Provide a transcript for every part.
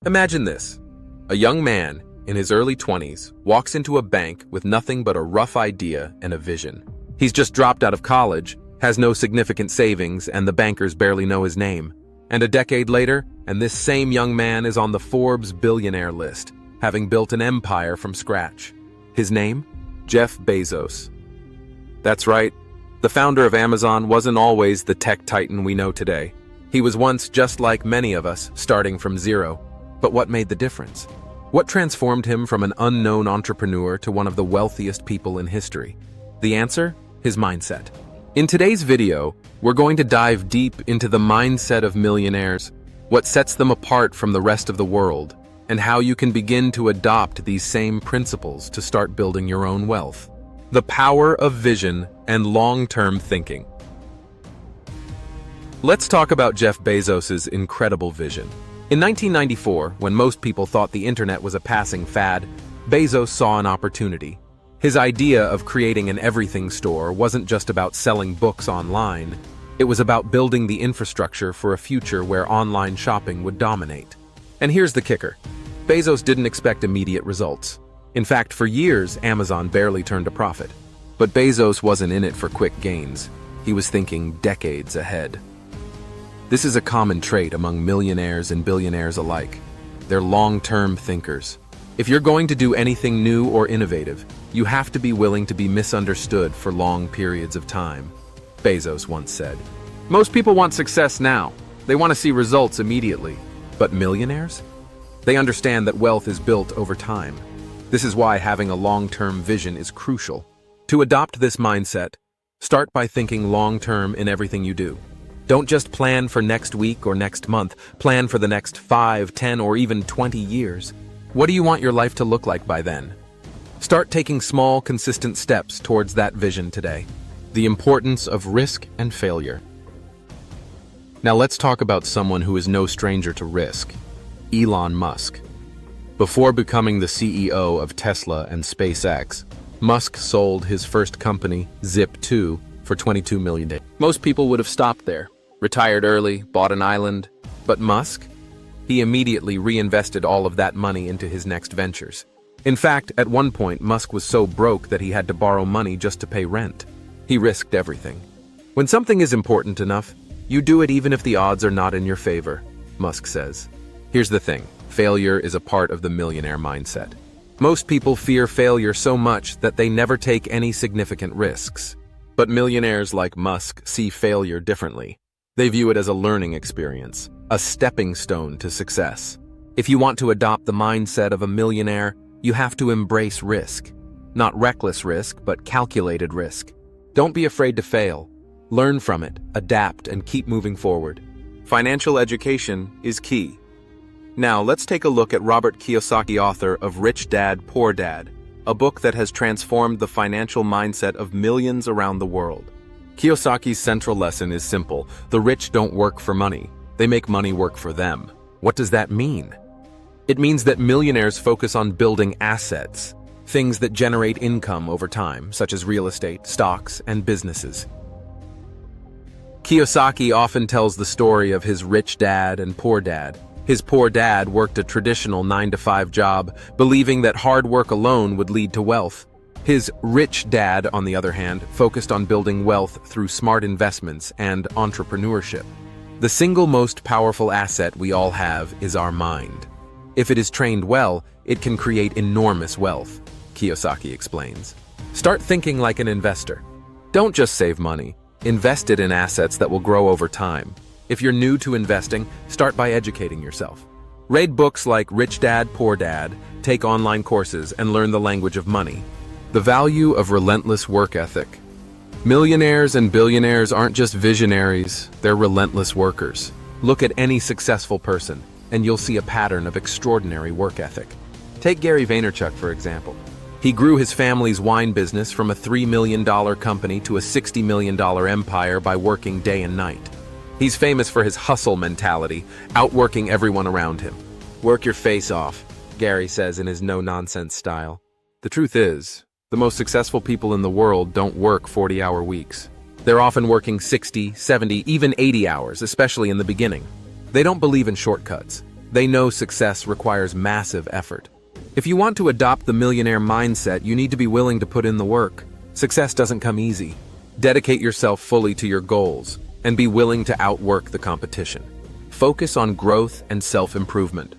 Imagine this. A young man in his early 20s walks into a bank with nothing but a rough idea and a vision. He's just dropped out of college, has no significant savings, and the bankers barely know his name. And a decade later, and this same young man is on the Forbes billionaire list, having built an empire from scratch. His name? Jeff Bezos. That's right. The founder of Amazon wasn't always the tech titan we know today. He was once just like many of us, starting from zero. But what made the difference? What transformed him from an unknown entrepreneur to one of the wealthiest people in history? The answer? His mindset. In today's video, we're going to dive deep into the mindset of millionaires, what sets them apart from the rest of the world, and how you can begin to adopt these same principles to start building your own wealth. The power of vision and long-term thinking. Let's talk about Jeff Bezos' incredible vision. In 1994, when most people thought the internet was a passing fad, Bezos saw an opportunity. His idea of creating an everything store wasn't just about selling books online. It was about building the infrastructure for a future where online shopping would dominate. And here's the kicker. Bezos didn't expect immediate results. In fact, for years, Amazon barely turned a profit. But Bezos wasn't in it for quick gains. He was thinking decades ahead. This is a common trait among millionaires and billionaires alike. They're long-term thinkers. If you're going to do anything new or innovative, you have to be willing to be misunderstood for long periods of time. Bezos once said, "Most people want success now. They want to see results immediately. But millionaires? They understand that wealth is built over time. This is why having a long-term vision is crucial. To adopt this mindset, start by thinking long-term in everything you do. Don't just plan for next week or next month. Plan for the next 5, 10, or even 20 years. What do you want your life to look like by then? Start taking small, consistent steps towards that vision today. The importance of risk and failure. Now let's talk about someone who is no stranger to risk, Elon Musk. Before becoming the CEO of Tesla and SpaceX, Musk sold his first company, Zip2, for $22 million. Most people would have stopped there, retired early, bought an island. But Musk? He immediately reinvested all of that money into his next ventures. In fact, at one point, Musk was so broke that he had to borrow money just to pay rent. He risked everything. When something is important enough, you do it even if the odds are not in your favor, Musk says. Here's the thing, failure is a part of the millionaire mindset. Most people fear failure so much that they never take any significant risks. But millionaires like Musk see failure differently. They view it as a learning experience, a stepping stone to success. If you want to adopt the mindset of a millionaire, you have to embrace risk. Not reckless risk, but calculated risk. Don't be afraid to fail. Learn from it, adapt, and keep moving forward. Financial education is key. Now, let's take a look at Robert Kiyosaki, author of Rich Dad, Poor Dad, a book that has transformed the financial mindset of millions around the world. Kiyosaki's central lesson is simple. The rich don't work for money. They make money work for them. What does that mean? It means that millionaires focus on building assets, things that generate income over time, such as real estate, stocks, and businesses. Kiyosaki often tells the story of his rich dad and poor dad. His poor dad worked a traditional 9-to-5 job, believing that hard work alone would lead to wealth. His rich dad, on the other hand, focused on building wealth through smart investments and entrepreneurship. The single most powerful asset we all have is our mind. If it is trained well, it can create enormous wealth, Kiyosaki explains. Start thinking like an investor. Don't just save money. Invest it in assets that will grow over time. If you're new to investing, start by educating yourself. Read books like Rich Dad, Poor Dad, take online courses, and learn the language of money. The value of relentless work ethic. Millionaires and billionaires aren't just visionaries, they're relentless workers. Look at any successful person, and you'll see a pattern of extraordinary work ethic. Take Gary Vaynerchuk, for example. He grew his family's wine business from a $3 million company to a $60 million empire by working day and night. He's famous for his hustle mentality, outworking everyone around him. Work your face off, Gary says in his no-nonsense style. The truth is, the most successful people in the world don't work 40-hour weeks. They're often working 60, 70, even 80 hours, especially in the beginning. They don't believe in shortcuts. They know success requires massive effort. If you want to adopt the millionaire mindset, you need to be willing to put in the work. Success doesn't come easy. Dedicate yourself fully to your goals and be willing to outwork the competition. Focus on growth and self-improvement.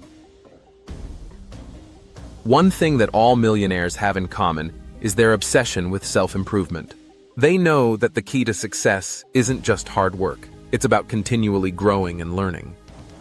One thing that all millionaires have in common is their obsession with self-improvement. They know that the key to success isn't just hard work. It's about continually growing and learning.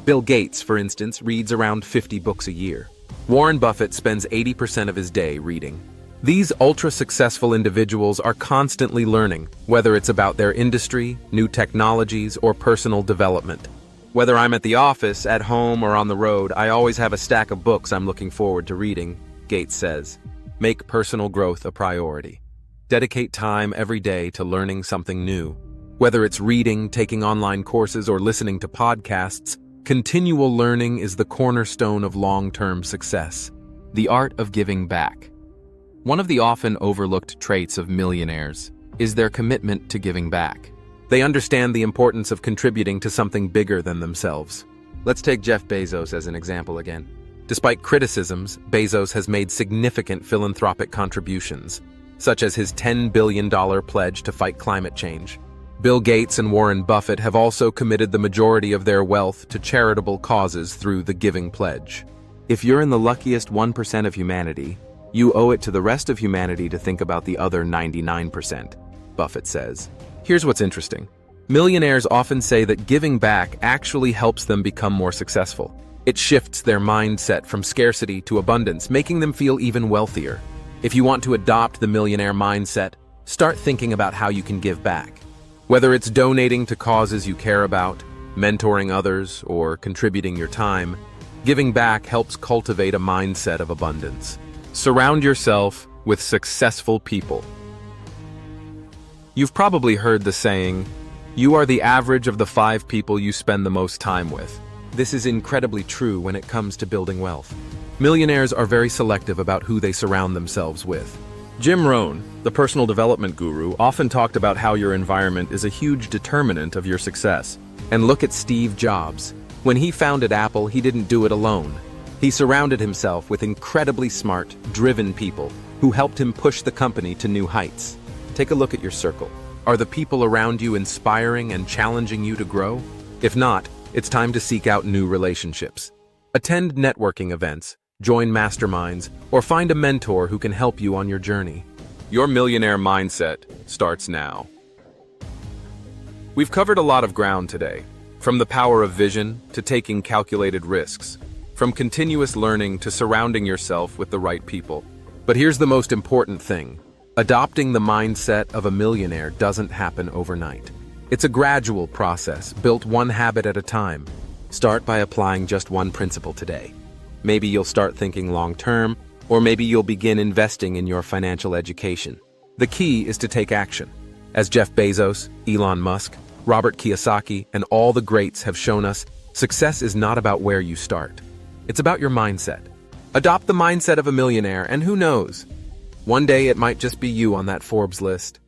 Bill Gates, for instance, reads around 50 books a year. Warren Buffett spends 80% of his day reading. These ultra-successful individuals are constantly learning, whether it's about their industry, new technologies, or personal development. Whether I'm at the office, at home, or on the road, I always have a stack of books I'm looking forward to reading, Gates says. Make personal growth a priority. Dedicate time every day to learning something new. Whether it's reading, taking online courses, or listening to podcasts, continual learning is the cornerstone of long-term success. The art of giving back. One of the often overlooked traits of millionaires is their commitment to giving back. They understand the importance of contributing to something bigger than themselves. Let's take Jeff Bezos as an example again. Despite criticisms, Bezos has made significant philanthropic contributions, such as his $10 billion pledge to fight climate change. Bill Gates and Warren Buffett have also committed the majority of their wealth to charitable causes through the Giving Pledge. If you're in the luckiest 1% of humanity, you owe it to the rest of humanity to think about the other 99%, Buffett says. Here's what's interesting. Millionaires often say that giving back actually helps them become more successful. It shifts their mindset from scarcity to abundance, making them feel even wealthier. If you want to adopt the millionaire mindset, start thinking about how you can give back. Whether it's donating to causes you care about, mentoring others, or contributing your time, giving back helps cultivate a mindset of abundance. Surround yourself with successful people. You've probably heard the saying, "You are the average of the 5 people you spend the most time with." This is incredibly true when it comes to building wealth. Millionaires are very selective about who they surround themselves with. Jim Rohn, the personal development guru, often talked about how your environment is a huge determinant of your success. And look at Steve Jobs. When he founded Apple, he didn't do it alone. He surrounded himself with incredibly smart, driven people who helped him push the company to new heights. Take a look at your circle. Are the people around you inspiring and challenging you to grow? If not, it's time to seek out new relationships. Attend networking events, join masterminds, or find a mentor who can help you on your journey. Your millionaire mindset starts now. We've covered a lot of ground today, from the power of vision to taking calculated risks, from continuous learning to surrounding yourself with the right people. But here's the most important thing. Adopting the mindset of a millionaire doesn't happen overnight. It's a gradual process, built one habit at a time. Start by applying just one principle today. Maybe you'll start thinking long-term, or maybe you'll begin investing in your financial education. The key is to take action. As Jeff Bezos, Elon Musk, Robert Kiyosaki, and all the greats have shown us, success is not about where you start. It's about your mindset. Adopt the mindset of a millionaire, and who knows? One day it might just be you on that Forbes list.